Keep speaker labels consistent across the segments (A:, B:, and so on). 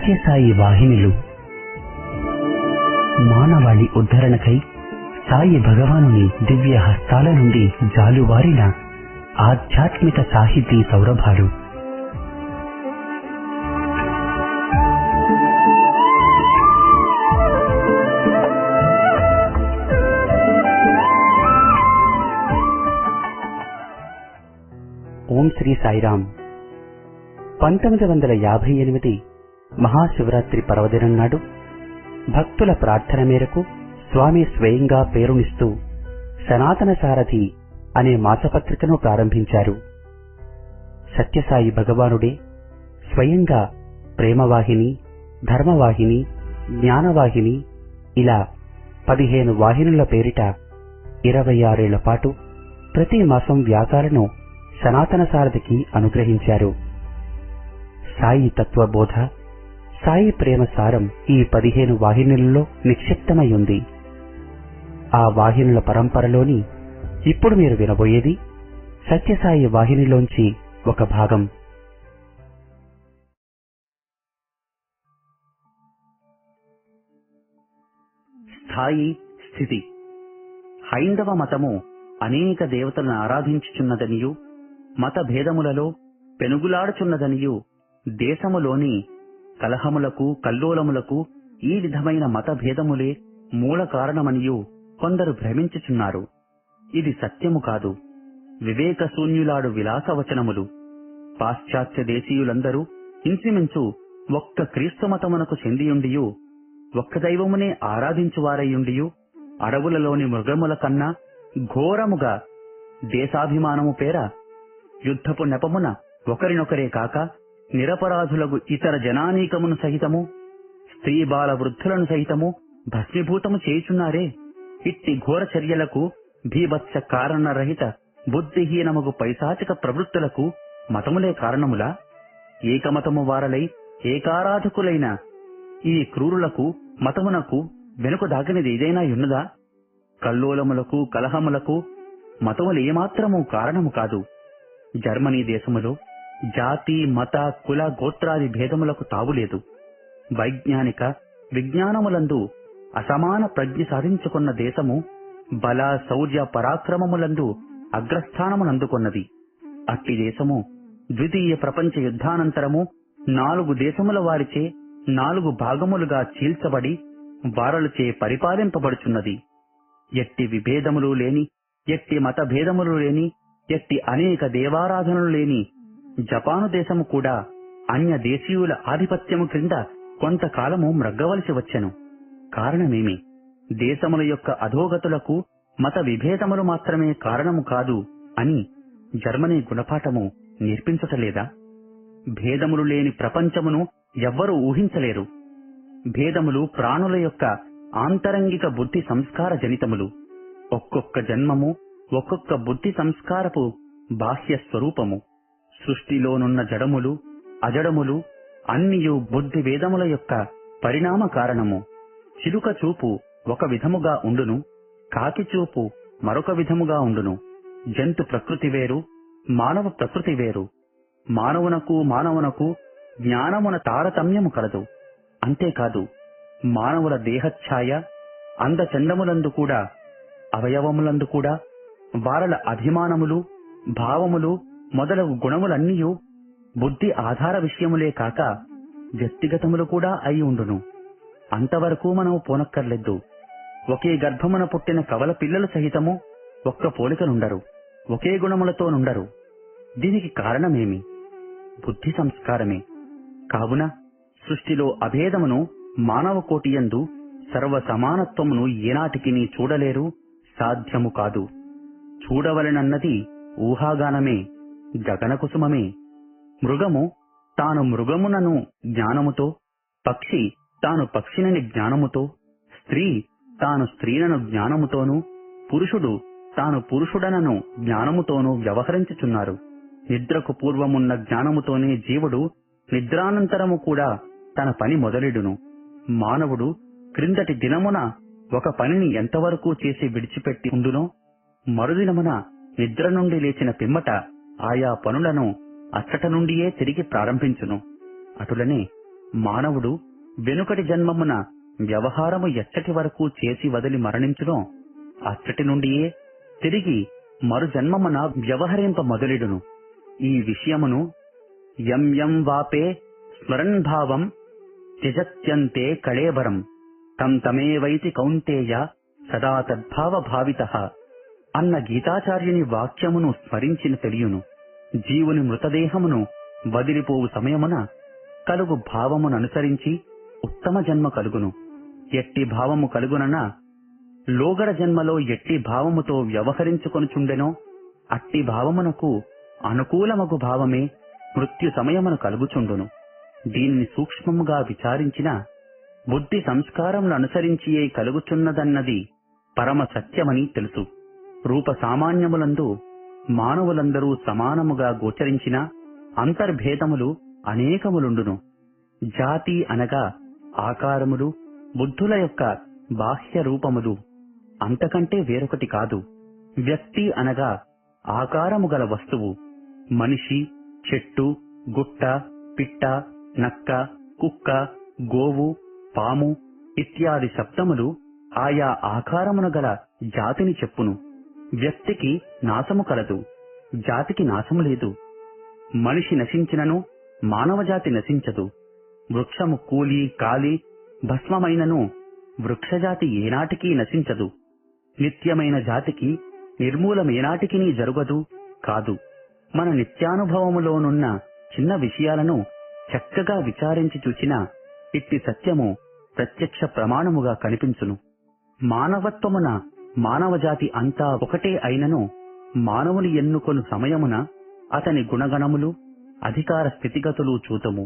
A: సత్యసాయి వాహినులు మానవాళి ఉద్ధరణకై సాయి భగవానుని దివ్య హస్తాల నుండి జాలువారిన ఆధ్యాత్మిక సాహితీ సౌరభాలు. ఓం శ్రీ సాయిరాం. 1958 మహాశివరాత్రి పర్వదినం నాడు భక్తుల ప్రార్థన మేరకు స్వామి స్వయంగా పేరునిస్తూ సనాతన సారథి అనే మాసపత్రికను ప్రారంభించారు. సత్యసాయి భగవానుడే స్వయంగా ప్రేమవాహిని, ధర్మవాహిని, జ్ఞానవాహిని ఇలా 15 వాహినుల పేరిట 26 ఏళ్ల పాటు ప్రతి మాసం వ్యాసాలను సనాతన సారథికి అనుగ్రహించారు. సాయి తత్వబోధ, సాయి ప్రేమ సారం ఈ 15 వాహినులలో నిక్షిప్తమై ఉంది. ఆ వాహినుల పరంపరలోని ఇప్పుడు మీరు వినబోయేది సత్యసాయి వాహినిలోంచి ఒక భాగం. స్థాయి స్థితి. హైందవ మతము అనేక దేవతలను ఆరాధించుచున్నదనియు మత భేదములలో పెనుగులాడుచున్నదనియు దేశములోని కలహములకు కల్లోలములకు ఈ విధమైన మత భేదములే మూల కారణమనియు కొందరు భ్రమించుచున్నారు. ఇది సత్యము కాదు. వివేక శూన్యులాడు విలాసవచనములు. పాశ్చాత్య దేశీయులందరూ ఇంచుమించు ఒక్క క్రీస్తు మతమునకు చెందియుండియు ఒక్క దైవమునే ఆరాధించువారయ్యుండియు అడవులలోని మృగముల కన్నా ఘోరముగా దేశాభిమానము పేర యుద్ధపు నెపమున ఒకరినొకరే కాక నిరపరాధులకు ఇతర జనానీకమును సహితము స్త్రీ బాల వృద్ధులను సహితము భస్మీభూతము చేయుచున్నారే. ఇట్టి ఘోర చర్యలకు భీభత్స కారణరహిత బుద్ధిహీనముగు పైశాచిక ప్రవృత్తులకు మతములే కారణములా? ఏకమతము వారలై ఏకారాధకులైన ఈ క్రూరులకు మతమునకు వెనుక దాగినది ఏదైనా యున్నదా? కల్లోలములకు కలహములకు మతములు ఏమాత్రము కారణము కాదు. జర్మనీ దేశములో జాతి మత కుల గోత్రాది భేదములకు తావులేదు. వైజ్ఞానిక విజ్ఞానములందు అసమాన ప్రజ్ఞ సాధించుకున్న దేశము బల శౌర్య పరాక్రమములందు అగ్రస్థానమునందుకున్నది. అట్టి దేశము ద్వితీయ ప్రపంచ యుద్ధానంతరము 4 దేశముల వారిచే 4 భాగములుగా చీల్చబడి వారలచే పరిపాలింపబడుచున్నది. ఎట్టి విభేదములు లేని, ఎట్టి మత భేదములు లేని, ఎట్టి అనేక దేవారాధనలు లేని జపాను దేశము కూడా అన్య దేశీయుల ఆధిపత్యము క్రింద కొంతకాలము మ్రగ్గవలసి వచ్చెను. కారణమేమి? దేశముల యొక్క అధోగతులకు మత విభేదములు మాత్రమే కారణము కాదు అని జర్మనీ గుణపాఠము నేర్పించటలేదా? భేదములు లేని ప్రపంచమును ఎవ్వరూ ఊహించలేరు. భేదములు ప్రాణుల యొక్క ఆంతరంగిక బుద్ధి సంస్కార జనితములు. ఒక్కొక్క జన్మము ఒక్కొక్క బుద్ధి సంస్కారపు బాహ్య స్వరూపము. సృష్టిలోనున్న జడములు అజడములు అన్నియు బుద్ధి వేదముల యొక్క పరిణామ కారణము. చిలుక చూపు ఒక విధముగా ఉండును, కాకి చూపు మరొక విధముగా ఉండును. జంతు ప్రకృతి వేరు, మానవ ప్రకృతి వేరు. మానవునకు జ్ఞానమున తారతమ్యము కలదు. అంతేకాదు, మానవుల దేహఛాయ అందచందములందు కూడా అవయవములందు కూడా వారల అభిమానములు భావములు మొదలగు గుణములన్నీయు బుద్ధి ఆధార విషయములే కాక వ్యక్తిగతములు కూడా అయి ఉండును. అంతవరకు మనము పోనక్కర్లేదు. ఒకే గర్భమున పుట్టిన కవల పిల్లలు సహితము ఒక్క పోలికనుండరు, ఒకే గుణములతోనుండరు. దీనికి కారణమేమి? బుద్ధి సంస్కారమే. కావున సృష్టిలో అభేదమును మానవ కోటియందు సర్వ సమానత్వమును ఏనాటికి చూడలేరు, సాధ్యము కాదు. చూడవలెనన్నది ఊహాగానమే, గగనకుసుమమే. మృగము తాను మృగమునను జ్ఞానముతో, పక్షి తాను పక్షినని జ్ఞానముతో, స్త్రీ తాను స్త్రీనను జ్ఞానముతోనూ, పురుషుడు తాను పురుషుడనను జ్ఞానముతోనూ వ్యవహరించుచున్నారు. నిద్రకు పూర్వమున్న జ్ఞానముతోనే జీవుడు నిద్రానంతరము కూడా తన పని మొదలెడును. మానవుడు క్రిందటి దినమున ఒక పనిని ఎంతవరకు చేసి విడిచిపెట్టి ఉండునో, మరుదినమున నిద్ర నుండి లేచిన పిమ్మట ఆయా పనులను అచ్చట నుండియే తిరిగి ప్రారంభించును. అటులనే మానవుడు వెనుకటి జన్మమున వ్యవహారము ఎచ్చటి వరకు చేసి వదిలి మరణించునో అచ్చటి నుండియే తిరిగి మరు జన్మమున వ్యవహరింప మొదలెడును. ఈ విషయమును యం వాపే స్మరన్ భావం త్యజత్యంతే కళేబరం తం తమేవైతి కౌంతేయ సదా తద్భావ భావితః అన్న గీతాచార్యుని వాక్యమును స్మరించిన తెలియును. జీవుని మృతదేహమును వదిలిపోవు సమయమున కలుగు భావముననుసరించి ఉత్తమ జన్మ కలుగును. ఎట్టి భావము కలుగునన లోగడ జన్మలో ఎట్టి భావముతో వ్యవహరించుకొనుచుండెనో అట్టి భావమునకు అనుకూలమగు భావమే మృత్యు సమయమున కలుగుచుండును. దీనిని సూక్ష్మముగా విచారించిన బుద్ధి సంస్కారమును అనుసరించియే కలుగుచున్నదన్నది పరమ సత్యమని తెలుసు. రూప సామాన్యములందు మానవులందరూ సమానముగా గోచరించిన అంతర్భేదములు అనేకములుండును. జాతి అనగా ఆకారములు, బుద్ధుల యొక్క బాహ్య రూపములు అంతకంటే వేరొకటి కాదు. వ్యక్తి అనగా ఆకారము గల వస్తువు. మనిషి, చెట్టు, గుట్ట, పిట్ట, నక్క, కుక్క, గోవు, పాము ఇత్యాది శబ్దములు ఆయా ఆకారమున గల జాతిని చెప్పును. వ్యక్తికి నాశము కలదు, జాతికి నాశము లేదు. మనిషి నశించినను మానవజాతి నశించదు. వృక్షము కూలి కాలి భస్మమైనను వృక్షజాతి ఏనాటికీ నశించదు. నిత్యమైన జాతికి నిర్మూలమేనాటికి జరుగదు కాదు. మన నిత్యానుభవములోనున్న చిన్న విషయాలను చక్కగా విచారించి చూచినా ఇట్టి సత్యము ప్రత్యక్ష ప్రమాణముగా కనిపించును. మానవత్వమున మానవజాతి అంతా ఒకటే అయినను మానవుని ఎన్నుకొను సమయమున అతని గుణగణములు, అధికార స్థితిగతులు చూతము.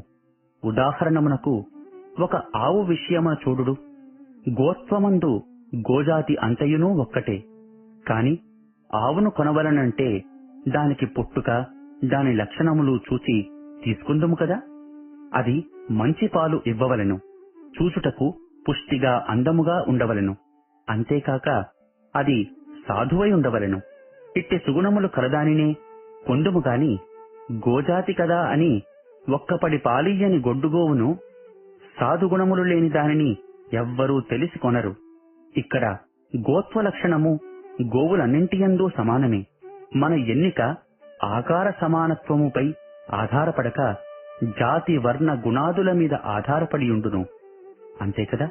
A: ఉదాహరణమునకు ఒక ఆవు విషయమున చూడుడు. గోత్వమందు గోజాతి అంతయునూ ఒక్కటే. కాని ఆవును కొనవలనంటే దానికి పుట్టుక, దాని లక్షణములు చూచి తీసుకుందుము కదా. అది మంచి పాలు ఇవ్వవలెను, చూచుటకు పుష్టిగా అందముగా ఉండవలెను. అంతేకాక అది సాధువై ఉండవలెను. ఇట్టి సుగుణములు కలదానినే కొందుము గాని గోజాతి కదా అని ఒక్కపడి పాలియ్యని గొడ్డుగోవును, సాధుగుణములు లేని దానిని ఎవ్వరూ తెలిసి కొనరు. ఇక్కడ గోత్వ లక్షణము గోవులన్నింటియందు సమానమే. మన ఎన్నిక ఆకార సమానత్వముపై ఆధారపడక జాతి వర్ణ గుణాదుల మీద ఆధారపడియుండును. అంతే కదా.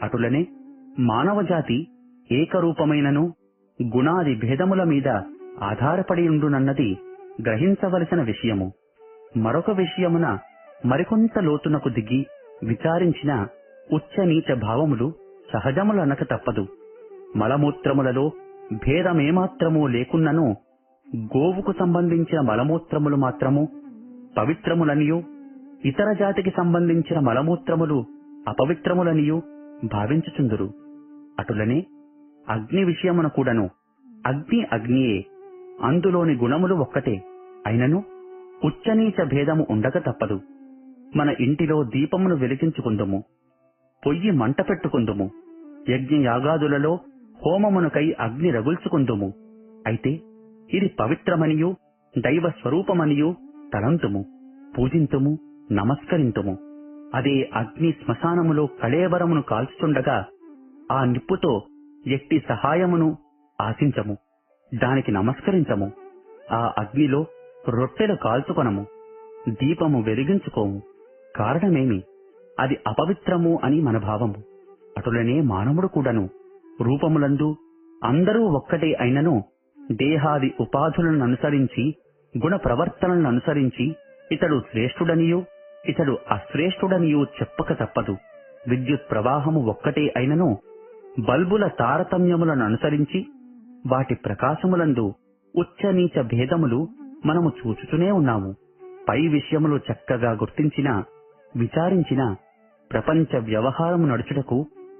A: అటులనే మానవజాతి ఏకరూపమైనను గుణాది భేదముల మీద ఆధారపడియుండునన్నది గ్రహించవలసిన విషయము. మరొక విషయమున మరికొంత లోతునకు దిగి విచారించిన ఉచ్చ నీచ భావములు సహజములనక తప్పదు. మలమూత్రములలో భేదమేమాత్రమూ లేకున్నను గోవుకు సంబంధించిన మలమూత్రములు మాత్రము పవిత్రములనియూ, ఇతర జాతికి సంబంధించిన మలమూత్రములు అపవిత్రములనియూ భావించుచుందురు. అటులనే అగ్ని విషయమున కూడాను అగ్ని అగ్నియే, అందులోని గుణములు ఒక్కటే అయినను ఉచ్చనీచ భేదము ఉండక తప్పదు. మన ఇంటిలో దీపమును వెలిగించుకుందుము, పొయ్యి మంట పెట్టుకుందుము, యజ్ఞయాగాదులలో హోమమునకై అగ్ని రగుల్చుకుందుము. అయితే ఇది పవిత్రమనియూ దైవ స్వరూపమనియూ తలంతుము, పూజింతుము, నమస్కరింతుము. అదే అగ్ని శ్మశానములో కళేబరమును కాల్చుతుండగా ఆ నిప్పుతో ఎట్టి సహాయమును ఆశించము, దానికి నమస్కరించము. ఆ అగ్నిలో రొట్టెలు కాల్చుకొనము, దీపము వెలిగించుకోము. కారణమేమి? అది అపవిత్రము అని మన భావము. అటులనే మానవుడు కూడాను రూపములందు అందరూ ఒక్కటే అయినను దేహాది ఉపాధులను అనుసరించి, గుణ ప్రవర్తనలను అనుసరించి ఇతడు శ్రేష్ఠుడనియూ ఇతడు అశ్రేష్ఠుడనియూ చెప్పక తప్పదు. విద్యుత్ ప్రవాహము ఒక్కటే అయినను బల్బుల తారతమ్యములను అనుసరించి వాటి ప్రకాశములందు ఉచ్చ నీచ భేదములు మనము చూచుతూనే ఉన్నాము. పై విషయములు చక్కగా గుర్తించిన, విచారించిన ప్రపంచ వ్యవహారము నడుచుటకు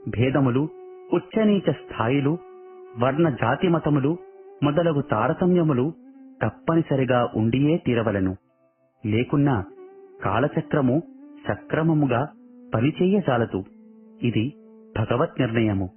A: భేదములు, ఉచ్చనీచ స్థాయిలు, వర్ణ జాతి మతములు మొదలగు తారతమ్యములు తప్పనిసరిగా ఉండియే తీరవలెను. లేకున్నా కాలచక్రము సక్రమముగా పనిచేయజాలదు. ఇది భగవత్ నిర్ణయము.